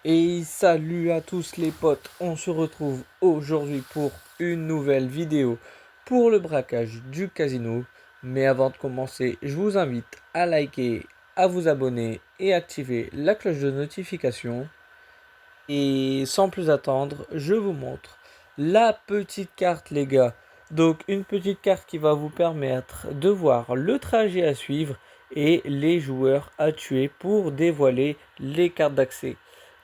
Et salut à tous les potes, on se retrouve aujourd'hui pour une nouvelle vidéo pour le braquage du casino. Mais avant de commencer, je vous invite à liker, à vous abonner et activer la cloche de notification. Et sans plus attendre, je vous montre la petite carte les gars. Donc une petite carte qui va vous permettre de voir le trajet à suivre et les joueurs à tuer pour dévoiler les cartes d'accès.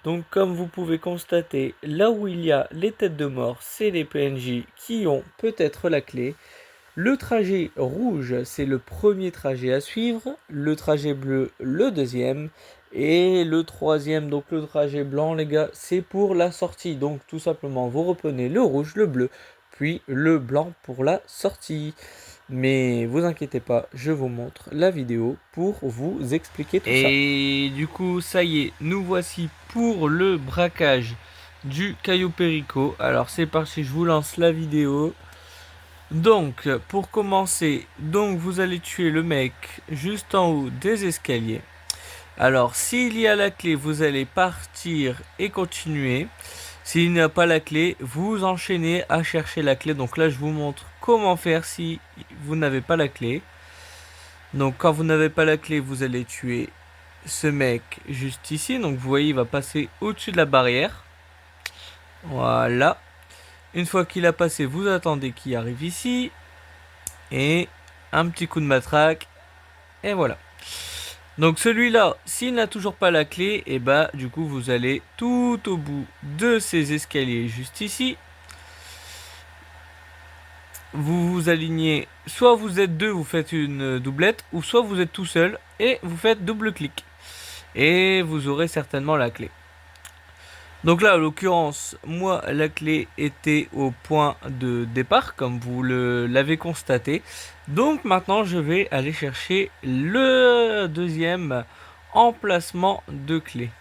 Donc comme vous pouvez constater, là où il y a les têtes de mort, c'est les PNJ qui ont peut-être la clé. Le trajet rouge, c'est le premier trajet à suivre. Le trajet bleu, le deuxième. Et le troisième, donc le trajet blanc, les gars, c'est pour la sortie. Donc tout simplement, vous reprenez le rouge, le bleu, puis le blanc pour la sortie. Mais vous inquiétez pas, je vous montre la vidéo pour vous expliquer tout ça. Et du coup, ça y est, nous voici pour le braquage du Cayo Perico. Alors c'est parti, je vous lance la vidéo. Donc, pour commencer, vous allez tuer le mec juste en haut des escaliers. Alors, s'il y a la clé, vous allez partir et continuer. S'il n'y a pas la clé, vous enchaînez à chercher la clé. Donc là, je vous montre comment faire si vous n'avez pas la clé. Donc, quand vous n'avez pas la clé, vous allez tuer ce mec juste ici. Donc, vous voyez, il va passer au-dessus de la barrière. Voilà. Une fois qu'il a passé, vous attendez qu'il arrive ici. Et un petit coup de matraque. Et voilà. Donc celui-là, s'il n'a toujours pas la clé, et bah du coup vous allez tout au bout de ces escaliers juste ici. Vous vous alignez, soit vous êtes deux, vous faites une doublette, ou soit vous êtes tout seul et vous faites double clic. Et vous aurez certainement la clé. Donc là, en l'occurrence, moi, la clé était au point de départ, comme vous l'avez constaté. Donc maintenant, je vais aller chercher le deuxième emplacement de clé.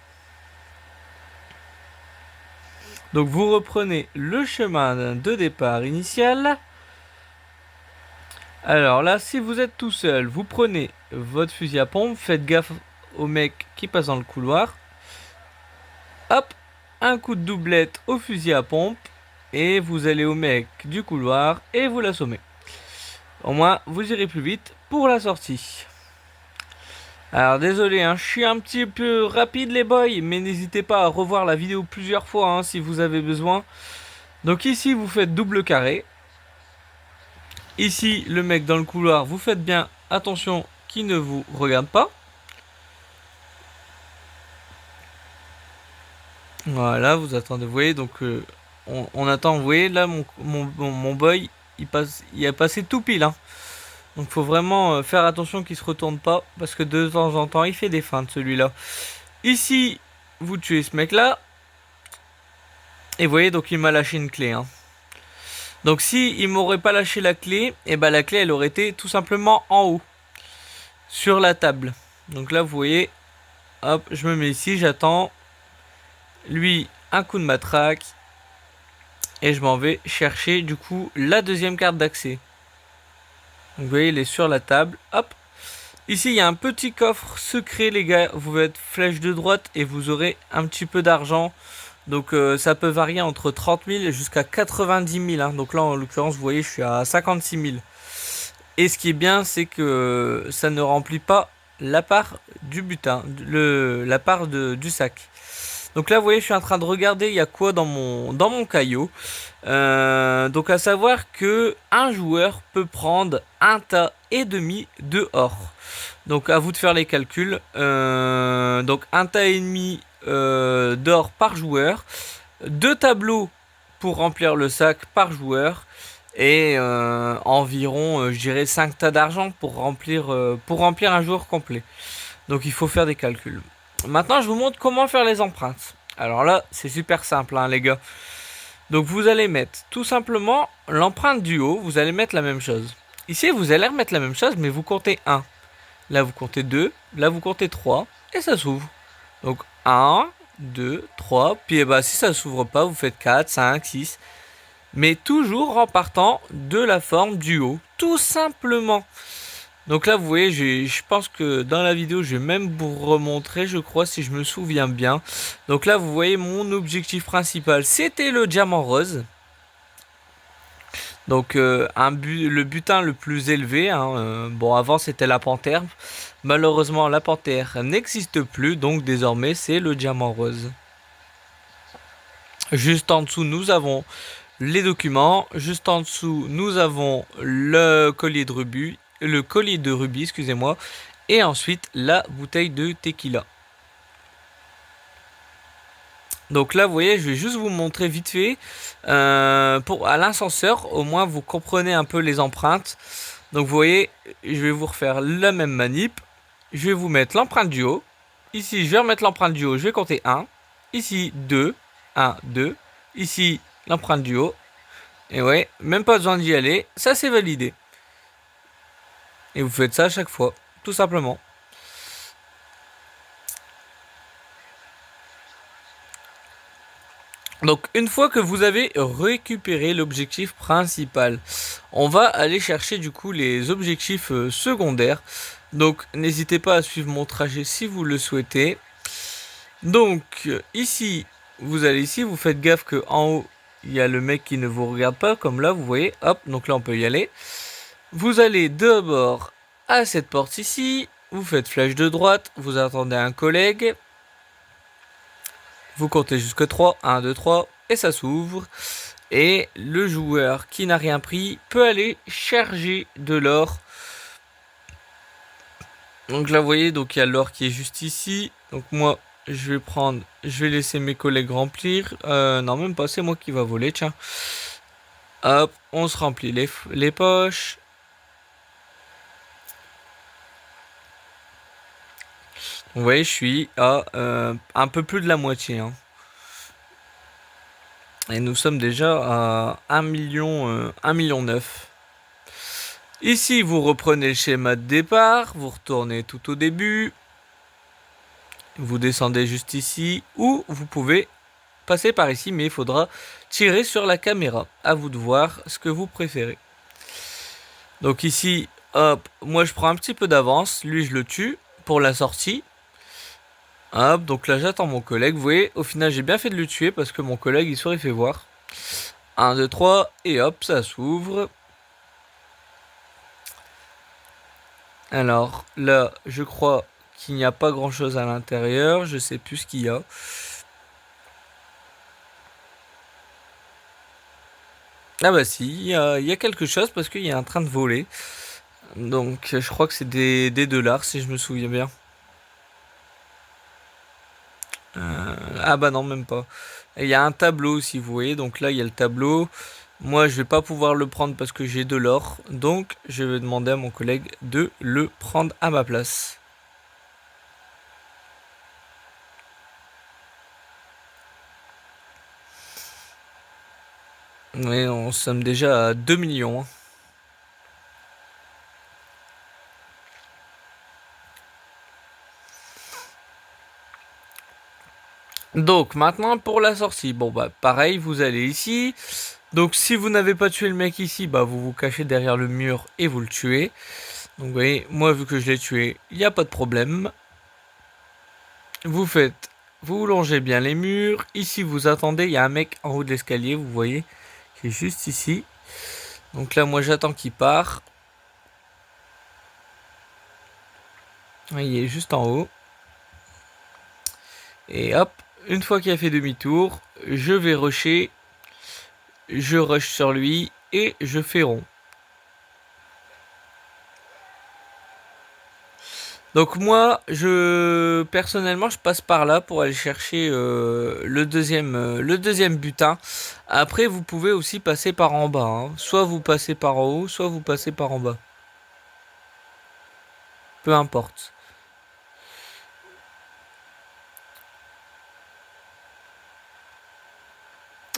Donc vous reprenez le chemin de départ initial. Alors là, si vous êtes tout seul, vous prenez votre fusil à pompe. Faites gaffe au mec qui passe dans le couloir. Hop! Un coup de doublette au fusil à pompe et vous allez au mec du couloir et vous l'assommez. Au moins, vous irez plus vite pour la sortie. Alors désolé, je suis un petit peu rapide les boys, mais n'hésitez pas à revoir la vidéo plusieurs fois si vous avez besoin. Donc ici, vous faites double carré. Ici, le mec dans le couloir, vous faites bien attention qu'il ne vous regarde pas. Voilà, vous attendez, vous voyez, donc on attend, vous voyez, là, mon boy, il a passé tout pile, Donc faut vraiment faire attention qu'il se retourne pas, parce que de temps en temps, il fait des feintes, celui-là. Ici, vous tuez ce mec-là, et vous voyez, donc il m'a lâché une clé, Donc si il m'aurait pas lâché la clé, et bah la clé, elle aurait été tout simplement en haut, sur la table. Donc là, vous voyez, hop, je me mets ici, j'attends. Lui, un coup de matraque. Et je m'en vais chercher du coup la deuxième carte d'accès. Donc vous voyez, il est sur la table. Hop. Ici, il y a un petit coffre secret, les gars. Vous faites flèche de droite et vous aurez un petit peu d'argent. Donc ça peut varier entre 30 000 jusqu'à 90 000. Donc là, en l'occurrence, vous voyez, je suis à 56 000. Et ce qui est bien, c'est que ça ne remplit pas la part du butin, la part du sac. Donc là, vous voyez, je suis en train de regarder il y a quoi dans mon caillot. Donc à savoir que un joueur peut prendre un tas et demi de or. Donc à vous de faire les calculs. Donc un tas et demi d'or par joueur. 2 tableaux pour remplir le sac par joueur. Et environ, je dirais, 5 tas d'argent pour remplir un joueur complet. Donc il faut faire des calculs. Maintenant, je vous montre comment faire les empreintes. Alors là, c'est super simple, les gars. Donc vous allez mettre tout simplement l'empreinte du haut. Vous allez mettre la même chose. Ici, vous allez remettre la même chose, mais vous comptez 1. Là, vous comptez 2. Là, vous comptez 3. Et ça s'ouvre. Donc 1, 2, 3. Puis si ça ne s'ouvre pas, vous faites 4, 5, 6. Mais toujours en partant de la forme du haut. Tout simplement. Donc là, vous voyez, je pense que dans la vidéo, je vais même vous remontrer, je crois, si je me souviens bien. Donc là, vous voyez, mon objectif principal, c'était le diamant rose. Donc le butin le plus élevé, hein, bon avant c'était la panthère, malheureusement la panthère n'existe plus, donc désormais c'est le diamant rose. Juste en dessous nous avons les documents, juste en dessous nous avons le collier de rubis, excusez-moi, et ensuite la bouteille de tequila. Donc là, vous voyez, je vais juste vous montrer vite fait à l'ascenseur. Au moins, vous comprenez un peu les empreintes. Donc vous voyez, je vais vous refaire la même manip. Je vais vous mettre l'empreinte du haut. Ici, je vais remettre l'empreinte du haut. Je vais compter 1. Ici, 2. 1, 2. Ici, l'empreinte du haut. Et ouais, même pas besoin d'y aller. Ça, c'est validé. Et vous faites ça à chaque fois, tout simplement. Donc une fois que vous avez récupéré l'objectif principal, on va aller chercher du coup les objectifs secondaires. Donc n'hésitez pas à suivre mon trajet si vous le souhaitez. Donc ici, vous allez ici, vous faites gaffe que en haut, il y a le mec qui ne vous regarde pas, comme là vous voyez, hop, donc là on peut y aller. Vous allez d'abord à cette porte ici, vous faites flèche de droite, vous attendez un collègue. Vous comptez jusque 3, 1, 2, 3, et ça s'ouvre. Et le joueur qui n'a rien pris peut aller charger de l'or. Donc là, vous voyez, donc il y a l'or qui est juste ici. Donc moi, je vais laisser mes collègues remplir. Non, même pas, c'est moi qui va voler, tiens. Hop, on se remplit les poches. Vous voyez, je suis à un peu plus de la moitié, hein. Et nous sommes déjà à 1 million, 1 million 9. Ici, vous reprenez le schéma de départ, vous retournez tout au début, vous descendez juste ici, ou vous pouvez passer par ici, mais il faudra tirer sur la caméra. À vous de voir ce que vous préférez. Donc ici, hop, moi je prends un petit peu d'avance, lui je le tue pour la sortie. Hop, donc là j'attends mon collègue, vous voyez, au final j'ai bien fait de le tuer parce que mon collègue il serait fait voir. 1, 2, 3, et hop, ça s'ouvre. Alors là, je crois qu'il n'y a pas grand chose à l'intérieur, je sais plus ce qu'il y a. Ah bah si, il y a quelque chose parce qu'il y a un train de voler. Donc je crois que c'est des dollars si je me souviens bien. Ah bah non, même pas. Il y a un tableau si vous voyez, donc là il y a le tableau. Moi je vais pas pouvoir le prendre parce que j'ai de l'or, donc je vais demander à mon collègue de le prendre à ma place. Oui, on sommes déjà à 2 millions, hein. Donc maintenant pour la sortie, bon bah pareil, vous allez ici. Donc si vous n'avez pas tué le mec ici, bah vous vous cachez derrière le mur et vous le tuez. Donc vous voyez, moi vu que je l'ai tué, il n'y a pas de problème. Vous longez bien les murs. Ici vous attendez, il y a un mec en haut de l'escalier, vous voyez, qui est juste ici. Donc là moi j'attends qu'il part. Il est juste en haut. Et hop, une fois qu'il a fait demi-tour, je vais rusher. Je rush sur lui et je fais rond. Donc moi, personnellement, je passe par là pour aller chercher le deuxième butin. Après, vous pouvez aussi passer par en bas, hein. Soit vous passez par en haut, soit vous passez par en bas. Peu importe.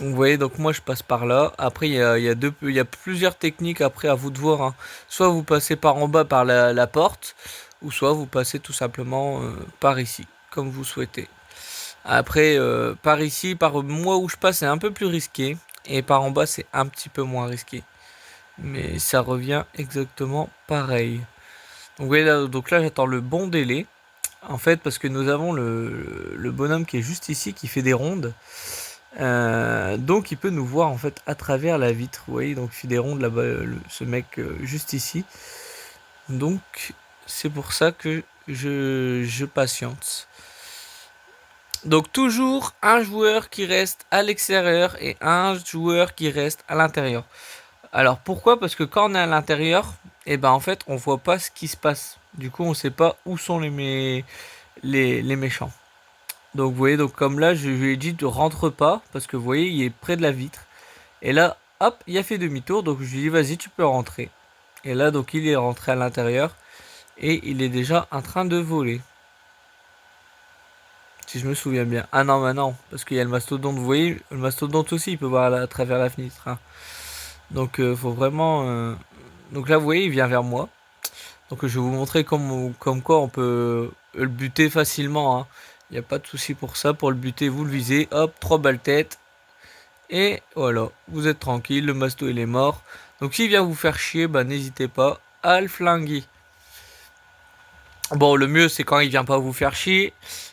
Vous voyez, donc moi je passe par là. Après, il y a plusieurs techniques après à vous de voir, hein. Soit vous passez par en bas par la porte, ou soit vous passez tout simplement par ici, comme vous souhaitez. Après, par ici, par moi où je passe, c'est un peu plus risqué. Et par en bas, c'est un petit peu moins risqué. Mais ça revient exactement pareil. Oui, donc là j'attends le bon délai. En fait, parce que nous avons le bonhomme qui est juste ici, qui fait des rondes. Donc il peut nous voir en fait à travers la vitre. Vous voyez, donc il fait des rondes là-bas, ce mec juste ici. Donc c'est pour ça que je patiente. Donc toujours un joueur qui reste à l'extérieur et un joueur qui reste à l'intérieur. Alors pourquoi? Parce que quand on est à l'intérieur, et ben en fait on voit pas ce qui se passe. Du coup on sait pas où sont les méchants. Donc vous voyez, donc comme là je lui ai dit de rentre pas parce que vous voyez il est près de la vitre. Et là hop il a fait demi-tour, donc je lui ai dit vas-y tu peux rentrer. Et là donc il est rentré à l'intérieur et il est déjà en train de voler. Si je me souviens bien. Ah non, bah non, parce qu'il y a le mastodonte. Vous voyez, le mastodonte aussi, il peut voir à travers la fenêtre. Hein. Donc, faut vraiment. Donc là, vous voyez, il vient vers moi. Donc, je vais vous montrer comme quoi on peut le buter facilement. Hein. Il n'y a pas de souci pour ça. Pour le buter, vous le visez. Hop, 3 balles tête. Et voilà, vous êtes tranquille. Le masto, il est mort. Donc, s'il vient vous faire chier, bah, n'hésitez pas à le flinguer. Bon, le mieux, c'est quand il vient pas vous faire chier.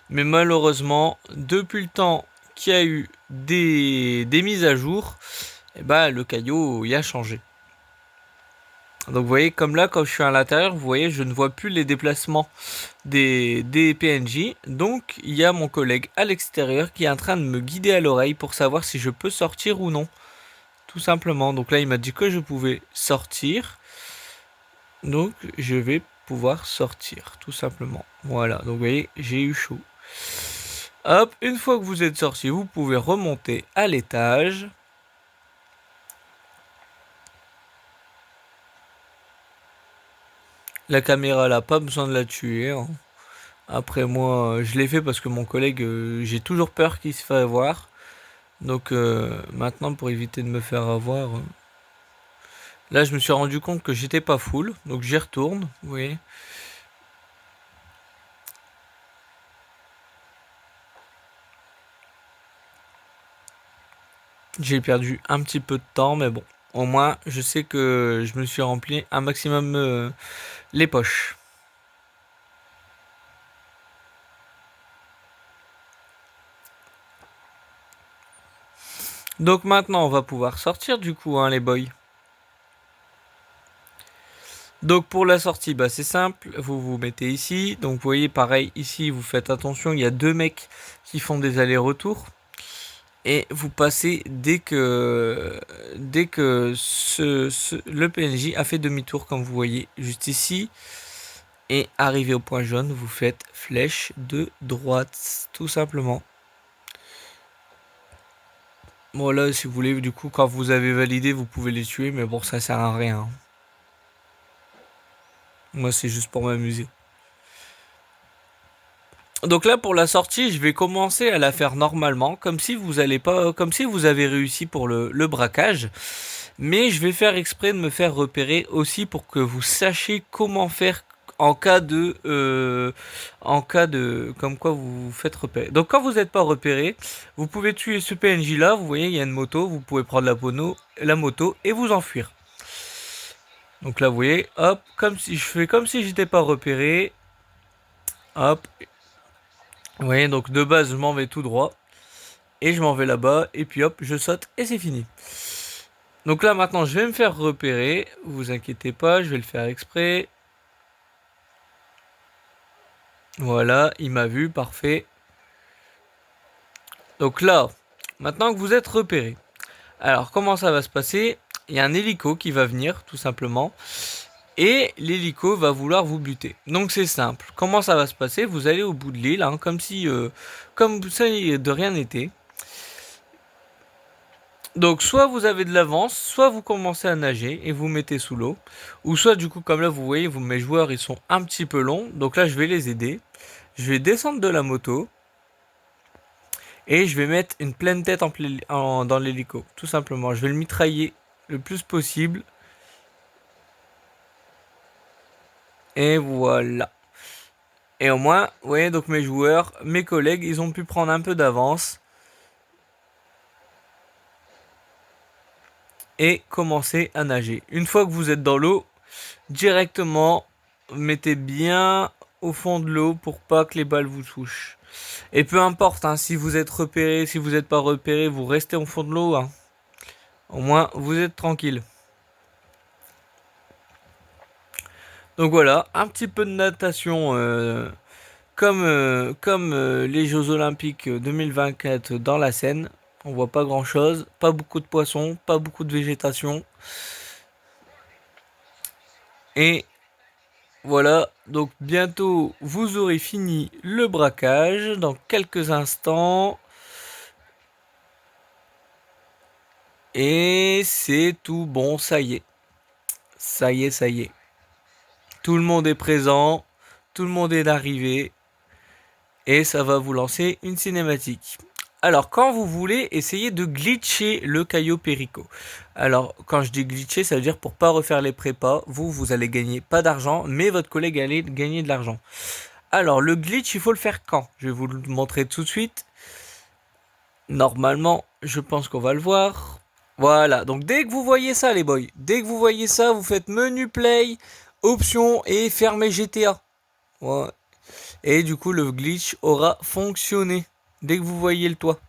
Mais malheureusement, depuis le temps qu'il y a eu des mises à jour, eh ben, le caillou, il a changé. Donc vous voyez, comme là, quand je suis à l'intérieur, vous voyez, je ne vois plus les déplacements des PNJ. Donc, il y a mon collègue à l'extérieur qui est en train de me guider à l'oreille pour savoir si je peux sortir ou non. Tout simplement. Donc là, il m'a dit que je pouvais sortir. Donc, je vais pouvoir sortir, tout simplement. Voilà, donc vous voyez, j'ai eu chaud. Hop, une fois que vous êtes sorti, vous pouvez remonter à l'étage. La caméra là, pas besoin de la tuer. Hein. Après moi, je l'ai fait parce que mon collègue, j'ai toujours peur qu'il se fasse avoir. Donc maintenant, pour éviter de me faire avoir, là je me suis rendu compte que j'étais pas full. Donc j'y retourne, vous voyez. J'ai perdu un petit peu de temps, mais bon. Au moins, je sais que je me suis rempli un maximum les poches. Donc maintenant, on va pouvoir sortir du coup, hein, les boys. Donc pour la sortie, bah c'est simple, vous vous mettez ici. Donc vous voyez, pareil, ici, vous faites attention, il y a deux mecs qui font des allers-retours. Et vous passez dès que le PNJ a fait demi-tour, comme vous voyez juste ici. Et arrivé au point jaune, vous faites flèche de droite, tout simplement. Bon là, si vous voulez, du coup, quand vous avez validé, vous pouvez les tuer, mais bon, ça sert à rien. Moi, c'est juste pour m'amuser. Donc là, pour la sortie, je vais commencer à la faire normalement, comme si vous allez pas, comme si vous avez réussi pour le braquage. Mais je vais faire exprès de me faire repérer aussi pour que vous sachiez comment faire en cas de, comme quoi vous vous faites repérer. Donc quand vous n'êtes pas repéré, vous pouvez tuer ce PNJ là. Vous voyez, il y a une moto. Vous pouvez prendre la moto et vous enfuir. Donc là, vous voyez, hop, comme si je fais comme si j'étais pas repéré. Hop. Vous voyez, donc de base, je m'en vais tout droit. Et je m'en vais là-bas. Et puis hop, je saute et c'est fini. Donc là, maintenant, je vais me faire repérer. Vous inquiétez pas, je vais le faire exprès. Voilà, il m'a vu, parfait. Donc là, maintenant que vous êtes repéré. Alors, comment ça va se passer? Il y a un hélico qui va venir, tout simplement. Et l'hélico va vouloir vous buter. Donc c'est simple. Comment ça va se passer? Vous allez au bout de l'île, hein, comme si ça de rien n'était. Donc soit vous avez de l'avance, soit vous commencez à nager et vous mettez sous l'eau. Ou soit du coup comme là vous voyez, mes joueurs ils sont un petit peu longs. Donc là je vais les aider. Je vais descendre de la moto. Et je vais mettre une pleine tête dans l'hélico. Tout simplement. Je vais le mitrailler le plus possible. Et voilà. Et au moins, vous voyez, donc mes joueurs, mes collègues, ils ont pu prendre un peu d'avance. Et commencer à nager. Une fois que vous êtes dans l'eau, directement, mettez bien au fond de l'eau pour pas que les balles vous touchent. Et peu importe, hein, si vous êtes repéré, si vous n'êtes pas repéré, vous restez au fond de l'eau. Hein. Au moins, vous êtes tranquille. Donc voilà, un petit peu de natation comme les Jeux Olympiques 2024 dans la Seine. On voit pas grand chose, pas beaucoup de poissons, pas beaucoup de végétation. Et voilà, donc bientôt vous aurez fini le braquage dans quelques instants. Et c'est tout bon, ça y est. Ça y est, ça y est. Tout le monde est présent, tout le monde est arrivé. Et ça va vous lancer une cinématique. Alors, quand vous voulez, essayez de glitcher le Caio Perico. Alors, quand je dis glitcher, ça veut dire pour pas refaire les prépas, vous allez gagner pas d'argent, mais votre collègue allait gagner de l'argent. Alors, le glitch, il faut le faire quand? Je vais vous le montrer tout de suite. Normalement, je pense qu'on va le voir. Voilà, donc dès que vous voyez ça, les boys, dès que vous voyez ça, vous faites menu play, option et fermez GTA. Ouais. Et du coup, le glitch aura fonctionné dès que vous voyez le toit.